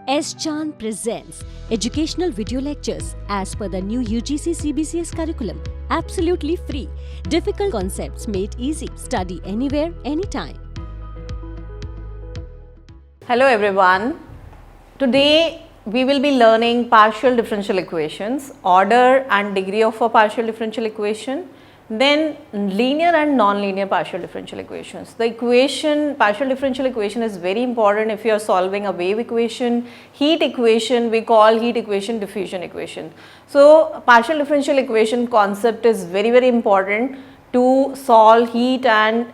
S. Chan presents educational video lectures as per the new UGC CBCS curriculum. Absolutely free. Difficult concepts made easy. Study anywhere, anytime. Hello everyone. Today we will be learning partial differential equations, order and degree of a partial differential equation, then linear and non-linear partial differential equations. The partial differential equation is very important if you are solving a wave equation, heat equation, we call heat equation diffusion equation. So partial differential equation concept is very important to solve heat and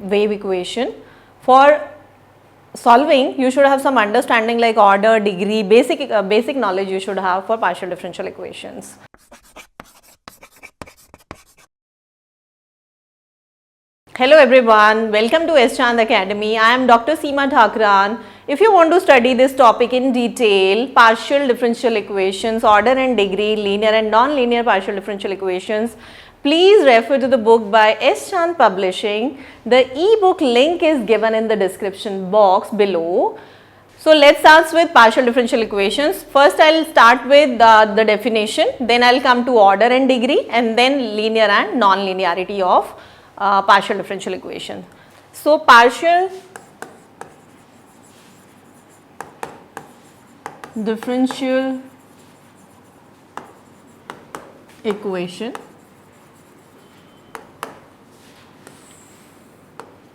wave equation. For solving, you should have some understanding like order, degree, basic knowledge you should have for partial differential equations. Hello everyone, welcome to S. Chand Academy. I am Dr. Seema Thakran. If you want to study this topic in detail, partial differential equations, order and degree, linear and non-linear partial differential equations, please refer to the book by S. Chand Publishing. The e-book link is given in the description box below. So let's start with partial differential equations. First I will start with the definition, then I will come to order and degree, and then linear and non-linearity of partial differential equation. So partial differential equation.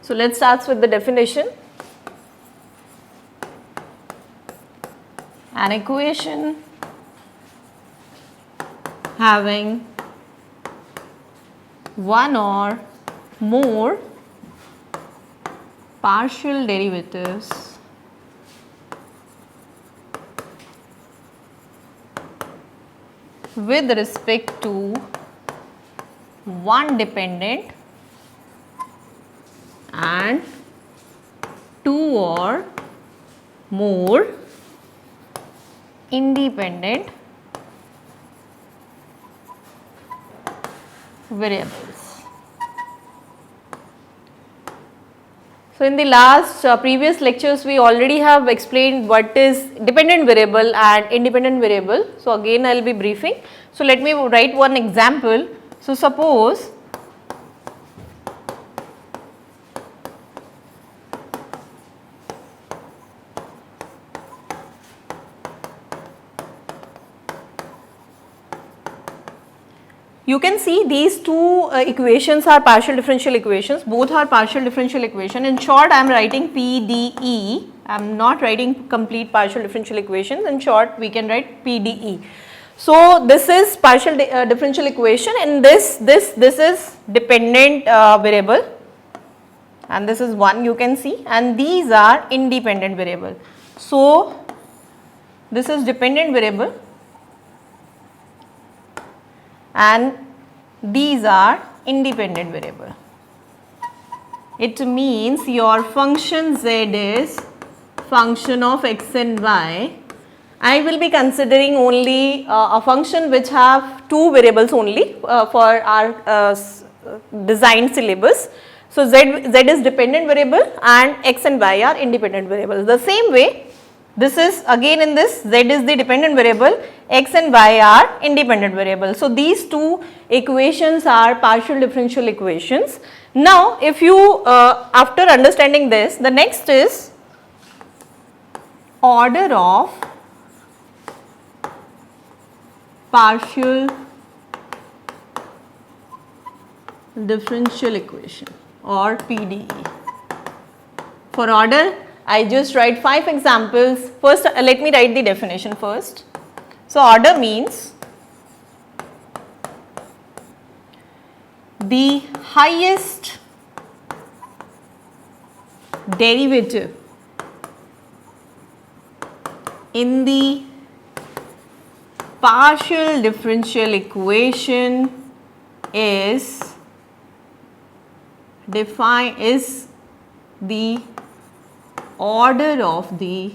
So let's start with the definition. An equation having one or more partial derivatives with respect to one dependent and two or more independent variables. So in the last previous lectures we already have explained what is dependent variable and independent variable. So again I will be briefing. So let me write one example. So suppose you can see these two equations are partial differential equations, both are partial differential equation. In short I am writing PDE, I am not writing complete partial differential equations, in short we can write PDE. So this is partial differential equation and this is dependent variable and this is one you can see, and these are independent variable. So this is dependent variable and these are independent variable. It means your function z is function of x and y. I will be considering only a function which have two variables only for our design syllabus. So z is dependent variable and x and y are independent variables. The same way, this is again in this, z is the dependent variable, x and y are independent variables. So these two equations are partial differential equations. Now if you after understanding this, the next is order of partial differential equation or PDE. For order I just write 5 examples. First let me write the definition first. So order means the highest derivative in the partial differential equation is the order of the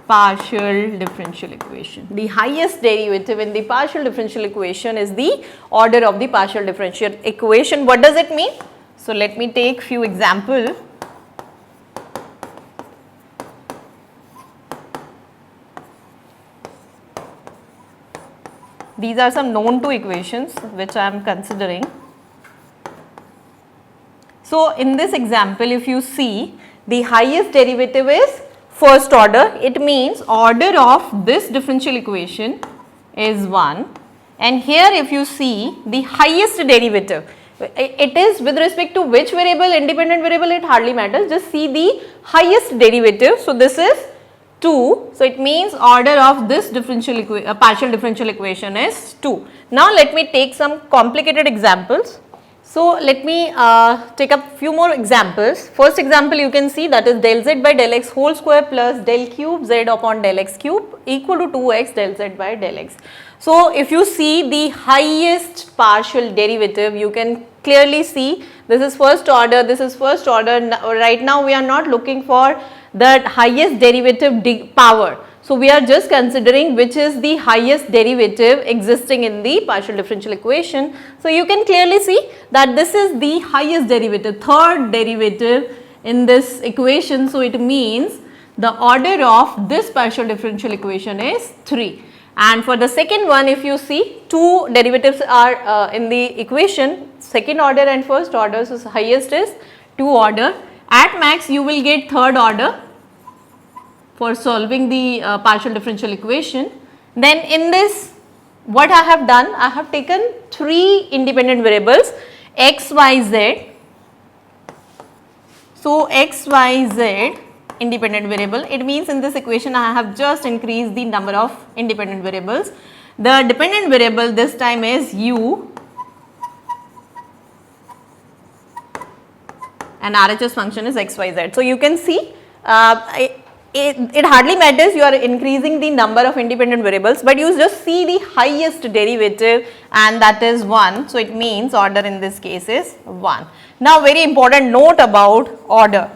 partial differential equation. The highest derivative in the partial differential equation is the order of the partial differential equation. What does it mean? So let me take few examples. These are some known to equations which I am considering. So in this example, if you see, the highest derivative is first order. It means order of this differential equation is 1, and here if you see the highest derivative, it is with respect to which variable, independent variable, it hardly matters, just see the highest derivative. So this is 2, so it means order of this partial differential equation is 2. Now let me take some complicated examples. So let me take up few more examples. First example you can see, that is del z by del x whole square plus del cube z upon del x cube equal to 2x del z by del x. So if you see the highest partial derivative, you can clearly see this is first order, this is first order. Right now we are not looking for the highest derivative power. So we are just considering which is the highest derivative existing in the partial differential equation. So you can clearly see that this is the highest derivative, third derivative in this equation. So it means the order of this partial differential equation is 3. And for the second one, if you see, two derivatives are in the equation, second order and first order. So highest is 2 order. At max you will get third order for solving the partial differential equation. Then in this, what I have done, I have taken 3 independent variables x, y, z. So x, y, z independent variable, it means in this equation I have just increased the number of independent variables. The dependent variable this time is u, and RHS function is x, y, z. So you can see it hardly matters you are increasing the number of independent variables, but you just see the highest derivative, and that is 1. So it means order in this case is 1. Now very important note about order.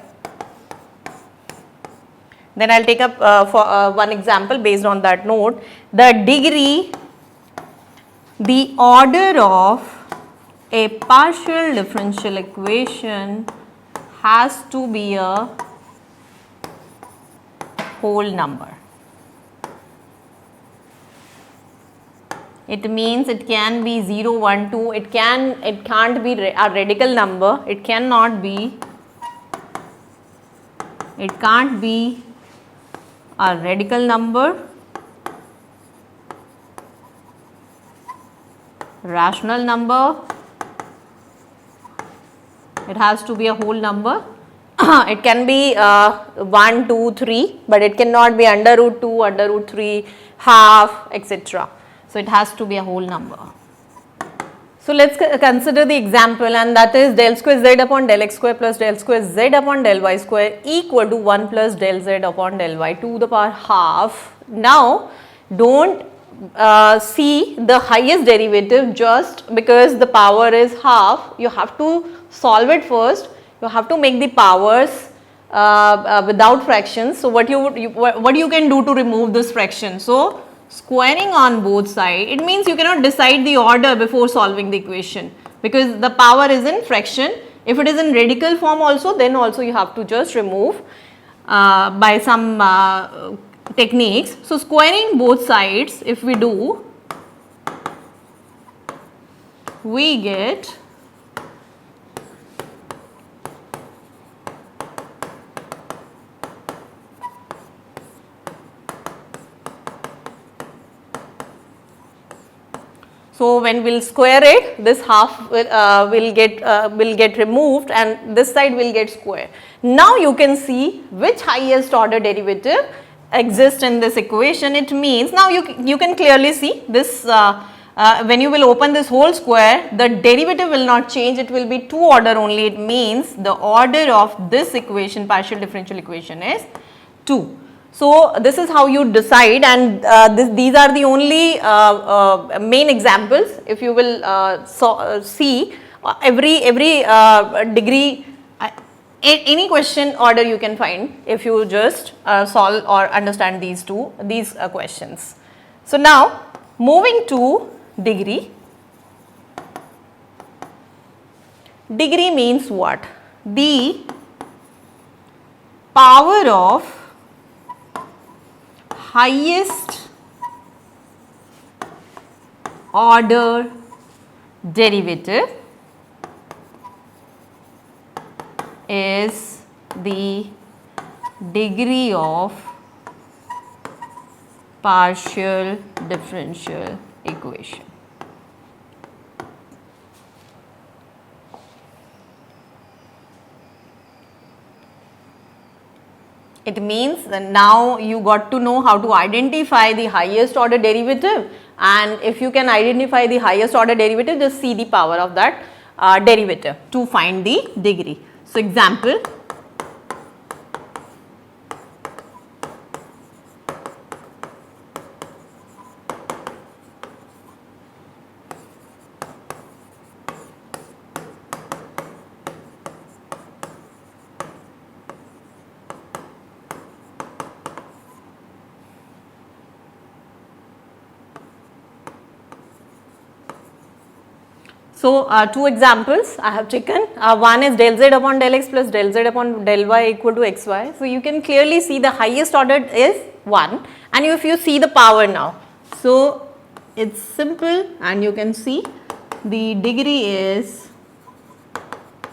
Then I will take up for one example based on that note. The degree, the order of a partial differential equation has to be a whole number. It means it can be 0, 1, 2, it can't be a radical number, it can't be a radical number, rational number, it has to be a whole number. It can be 1, 2, 3, but it cannot be under root 2, under root 3, half, etc. So it has to be a whole number. So let's consider the example, and that is del square z upon del x square plus del square z upon del y square equal to 1 plus del z upon del y to the power half. Now don't see the highest derivative just because the power is half. You have to solve it first. You have to make the powers without fractions. So what you can do to remove this fraction? So squaring on both sides, it means you cannot decide the order before solving the equation because the power is in fraction. If it is in radical form also, then also you have to just remove by some techniques. So squaring both sides, if we do, we get so when we will square it, this half will get removed and this side will get square. Now you can see which highest order derivative exists in this equation. It means now you can clearly see this when you will open this whole square, the derivative will not change, it will be 2 order only. It means the order of this equation, partial differential equation, is 2. So this is how you decide, and these are the only main examples. If you will see every degree, any question order you can find if you just solve or understand these questions. So now moving to degree. Degree means what? The power of highest order derivative is the degree of partial differential equation. It means that now you got to know how to identify the highest order derivative, and if you can identify the highest order derivative, just see the power of that derivative to find the degree. So, example, so, two examples I have taken. One is del z upon del x plus del z upon del y equal to xy. So, you can clearly see the highest order is 1, and if you see the power now. So, it is simple, and you can see the degree is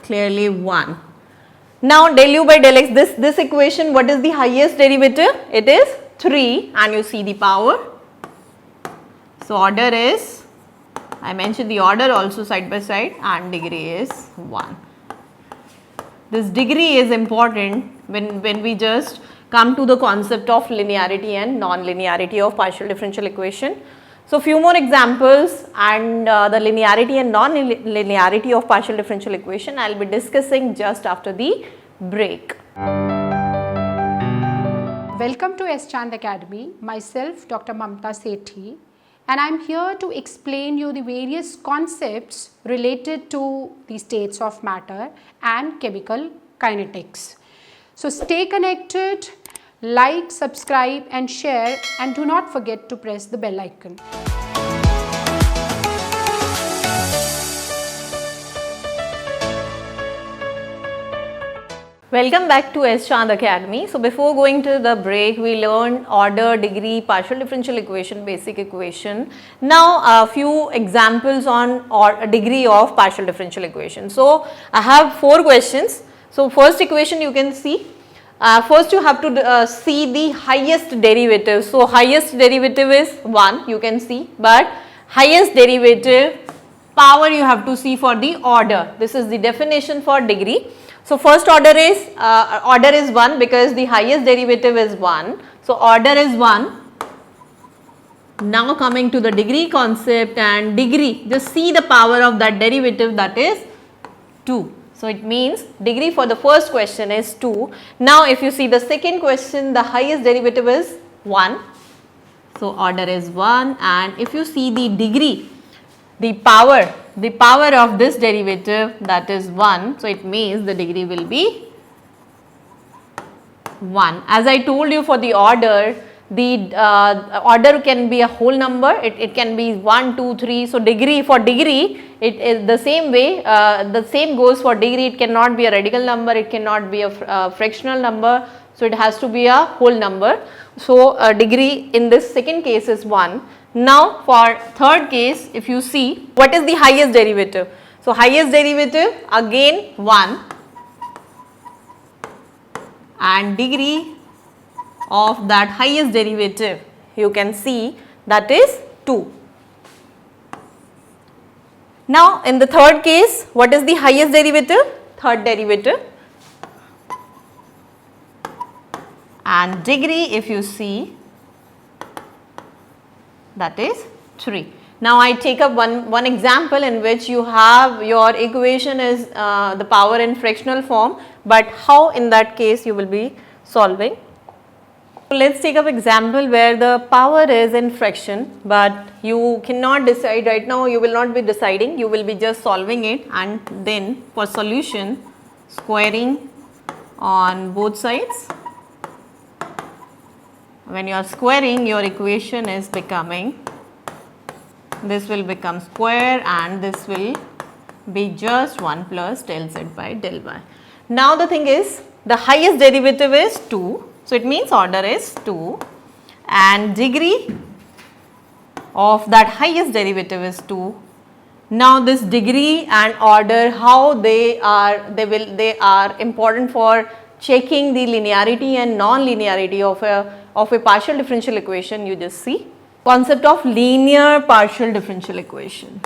clearly 1. Now, del u by del x, this equation, what is the highest derivative? It is 3, and you see the power. So, order is, I mentioned the order also side by side, and degree is 1. This degree is important when we just come to the concept of linearity and non-linearity of partial differential equation. So, few more examples and the linearity and non-linearity of partial differential equation I will be discussing just after the break. Welcome to S. Chand Academy, myself Dr. Mamta Sethi, and I am here to explain you the various concepts related to the states of matter and chemical kinetics. So stay connected, like, subscribe and share, and do not forget to press the bell icon. Welcome back to S. Chand Academy. So, before going to the break, we learned order, degree, partial differential equation, basic equation. Now, a few examples on degree of partial differential equation. So, I have 4 questions. So, first equation you can see. First you have to see the highest derivative. So, highest derivative is 1, you can see, but highest derivative power you have to see for the order. This is the definition for degree. So, first order is 1 because the highest derivative is 1. So, order is 1. Now, coming to the degree concept and degree, just see the power of that derivative, that is 2. So, it means degree for the first question is 2. Now, if you see the second question, the highest derivative is 1. So, order is 1, and if you see the degree, the power of this derivative, that is 1. So, it means the degree will be 1. As I told you, for the order, the order can be a whole number, it can be 1, 2, 3. So, for degree it is the same way, the same goes for degree. It cannot be a radical number, it cannot be a fractional number. So, it has to be a whole number. So, degree in this second case is 1. Now, for third case, if you see what is the highest derivative. So, highest derivative again 1, and degree of that highest derivative you can see that is 2. Now, in the third case, what is the highest derivative? Third derivative, and degree if you see, that is 3. Now, I take up one example in which you have your equation is the power in fractional form, but how in that case you will be solving. So, let us take up example where the power is in fraction, but you cannot decide right now, you will not be deciding, you will be just solving it, and then for solution squaring on both sides. When you are squaring, your equation is becoming, this will become square, and this will be just 1 plus del z by del y. Now, the thing is, the highest derivative is 2. So, it means order is 2, and degree of that highest derivative is 2. Now this degree and order, how they are important for checking the linearity and non-linearity of a partial differential equation. You just see concept of linear partial differential equation.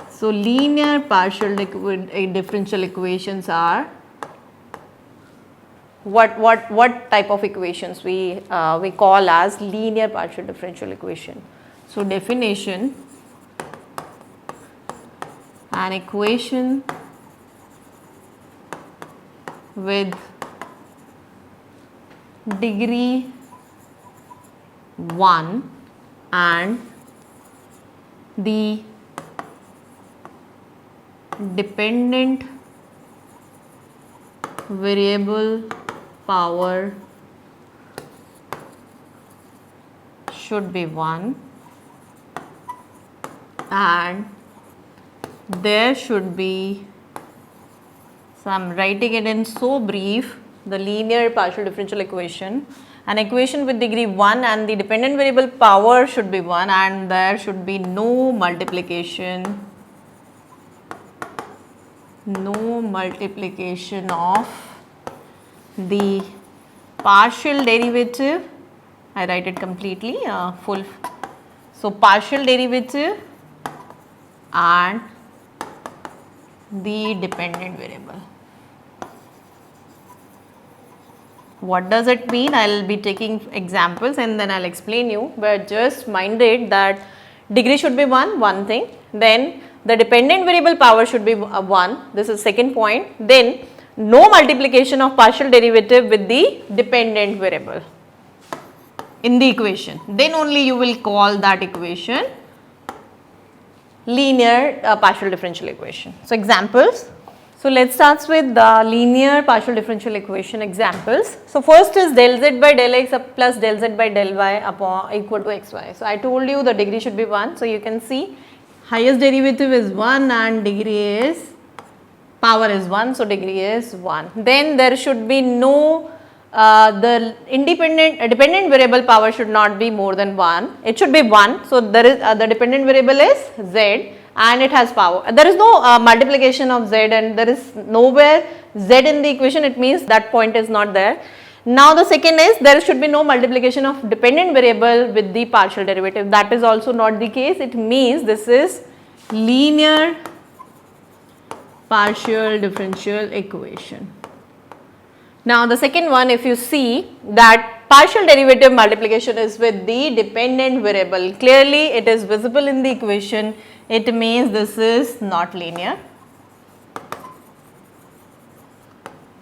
So linear partial differential equations are what type of equations we call as linear partial differential equation. So definition: an equation with degree 1 and the dependent variable power should be 1 and there should be, so I am writing it in so brief, the linear partial differential equation, an equation with degree 1 and the dependent variable power should be 1 and there should be no multiplication of the partial derivative. I write it completely full. So partial derivative and the dependent variable. What does it mean? I will be taking examples and then I will explain you, but just mind it that degree should be 1, one thing, then the dependent variable power should be 1, this is second point, then no multiplication of partial derivative with the dependent variable in the equation, then only you will call that equation linear partial differential equation. So examples. So let's start with the linear partial differential equation examples. So first is del z by del x plus del z by del y upon equal to xy. So I told you the degree should be 1. So you can see highest derivative is 1 and degree is, power is 1. So degree is 1. Then there should be no the dependent variable power should not be more than 1. It should be 1. So there is the dependent variable is z and it has power. There is no multiplication of z and there is nowhere z in the equation. It means that point is not there. Now the second is there should be no multiplication of dependent variable with the partial derivative. That is also not the case. It means this is linear partial differential equation. Now the second one, if you see that partial derivative multiplication is with the dependent variable, clearly it is visible in the equation, it means this is not linear.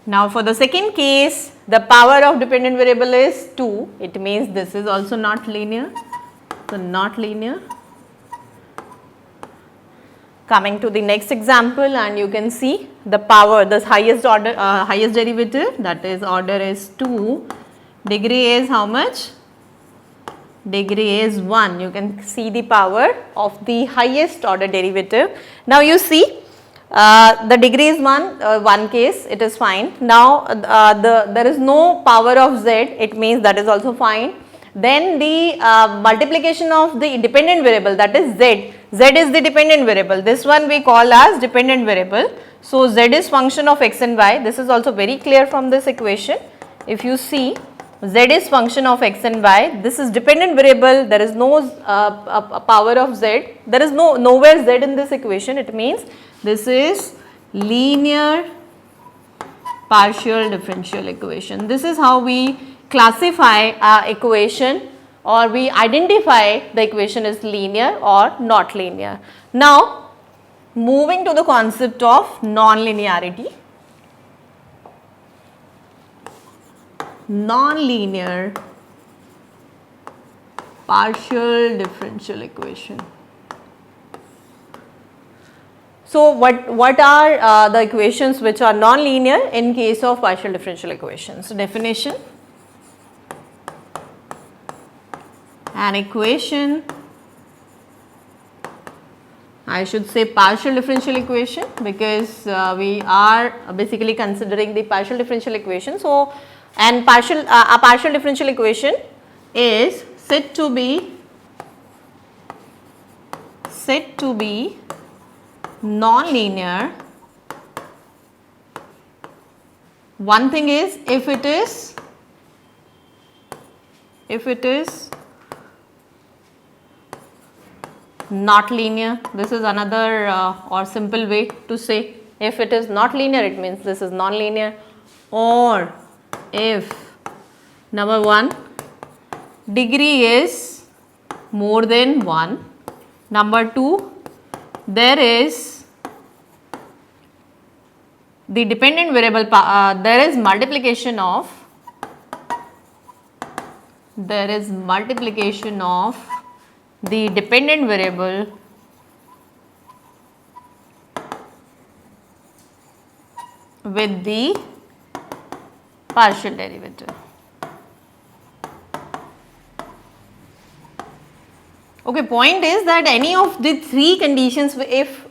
Now for the second case, the power of dependent variable is 2, it means this is also not linear, so not linear. Coming to the next example, and you can see the power, the highest order, highest derivative, that is order is 2, degree is how much? Degree is 1. You can see the power of the highest order derivative. Now you see the degree is 1, one case, it is fine. Now there is no power of z, it means that is also fine. Then the multiplication of the dependent variable, that is z. Z is the dependent variable. This one we call as dependent variable. So z is function of x and y. This is also very clear from this equation. If you see, z is function of x and y. This is dependent variable. There is no power of z. There is nowhere z in this equation. It means this is linear partial differential equation. This is how we classify equation, or we identify the equation is linear or not linear. Now moving to the concept of non-linearity. Non-linear partial differential equation. So what are the equations which are non-linear in case of partial differential equations? So definition: an equation, I should say partial differential equation, because we are basically considering the partial differential equation. So and a partial differential equation is said to be said to be non-linear. One thing is if it is not linear, this is another or simple way to say, if it is not linear, it means this is non-linear. Or if number 1, degree is more than 1. Number 2, there is the dependent variable, there is multiplication of the dependent variable with the partial derivative. Okay, point is that any of the 3 conditions if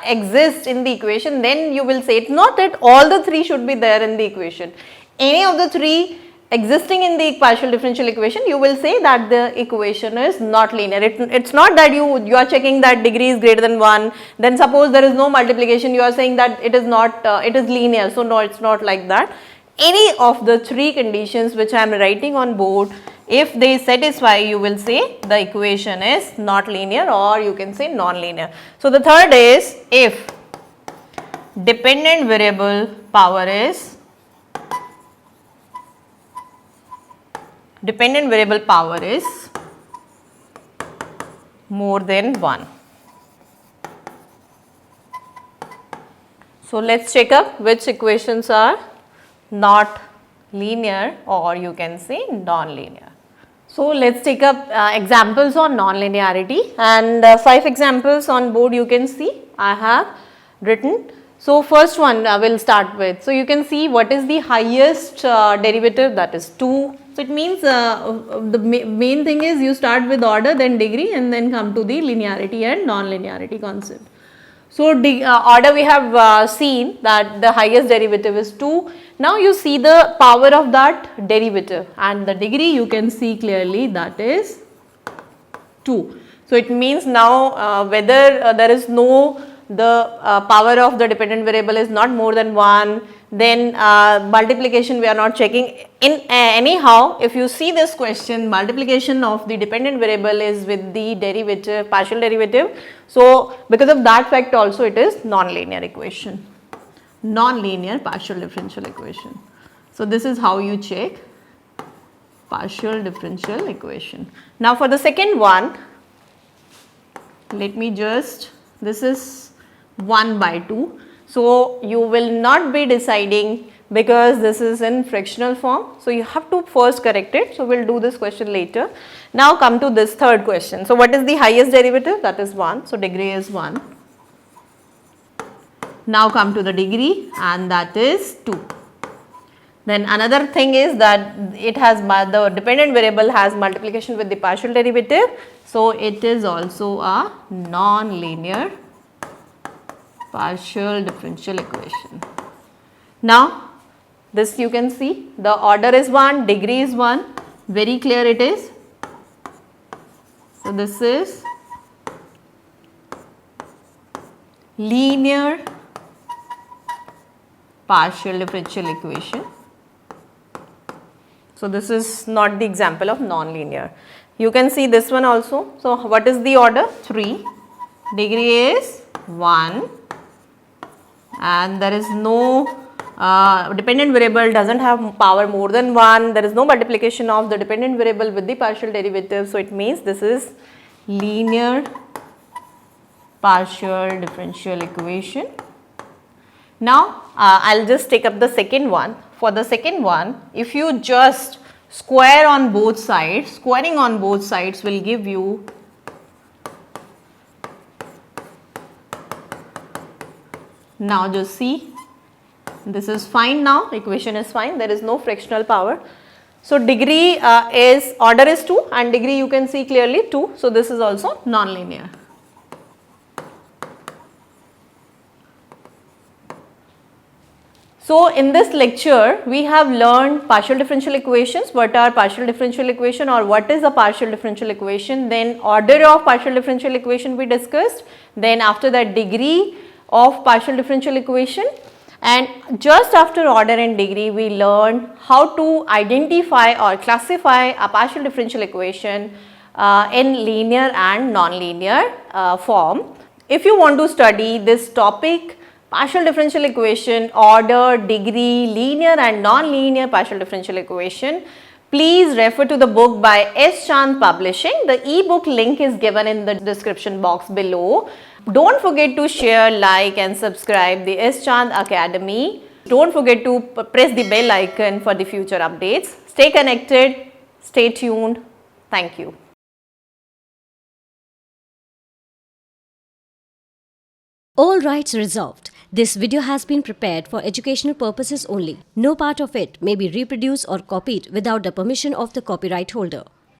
exist in the equation, then you will say it's not that all the 3 should be there in the equation. Any of the 3 existing in the partial differential equation, you will say that the equation is not linear. It's not that you are checking that degree is greater than 1, then suppose there is no multiplication, you are saying that it is not, it is linear. So no, it's not like that. Any of the 3 conditions which I am writing on board, if they satisfy, you will say the equation is not linear, or you can say non-linear. So the third is if dependent variable power is more than 1. So let's check up which equations are not linear, or you can say non-linear. So let's take up examples on non-linearity, and 5 examples on board you can see I have written. So first one I will start with. So you can see what is the highest derivative, that is 2. So it means the main thing is you start with order, then degree, and then come to the linearity and non-linearity concept. So order we have seen that the highest derivative is 2. Now you see the power of that derivative, and the degree you can see clearly that is 2. So it means now whether there is no, the power of the dependent variable is not more than 1, then multiplication we are not checking. In anyhow, if you see this question, multiplication of the dependent variable is with the derivative, partial derivative. So because of that fact also it is non-linear equation, non-linear partial differential equation. So this is how you check partial differential equation. Now for the second one, let me just, this is 1 by 2. So you will not be deciding because this is in fractional form. So you have to first correct it. So we will do this question later. Now come to this third question. So what is the highest derivative? That is 1. So degree is 1. Now come to the degree, and that is 2. Then another thing is that it has, the dependent variable has multiplication with the partial derivative. So it is also a non-linear partial differential equation. Now this you can see the order is 1, degree is 1, very clear it is. So this is linear partial differential equation. So this is not the example of non-linear. You can see this one also. So what is the order? 3, degree is 1, and there is no dependent variable doesn't have power more than 1, there is no multiplication of the dependent variable with the partial derivative. So it means this is linear partial differential equation. Now I'll just take up the second one. For the second one, if you just square on both sides, squaring on both sides will give you now just see, this is fine now, equation is fine, there is no fractional power. So degree is, order is 2 and degree you can see clearly 2. So this is also non-linear. So in this lecture, we have learned partial differential equations, what are partial differential equation or what is a partial differential equation, then order of partial differential equation we discussed, then after that degree of partial differential equation, and just after order and degree we learned how to identify or classify a partial differential equation in linear and non-linear form. If you want to study this topic, partial differential equation, order, degree, linear and non-linear partial differential equation, please refer to the book by S. Chand Publishing. The e-book link is given in the description box below. Don't forget to share, like and subscribe the S. Chand Academy. Don't forget to press the bell icon for the future updates. Stay connected, stay tuned. Thank you. All rights reserved. This video has been prepared for educational purposes only. No part of it may be reproduced or copied without the permission of the copyright holder.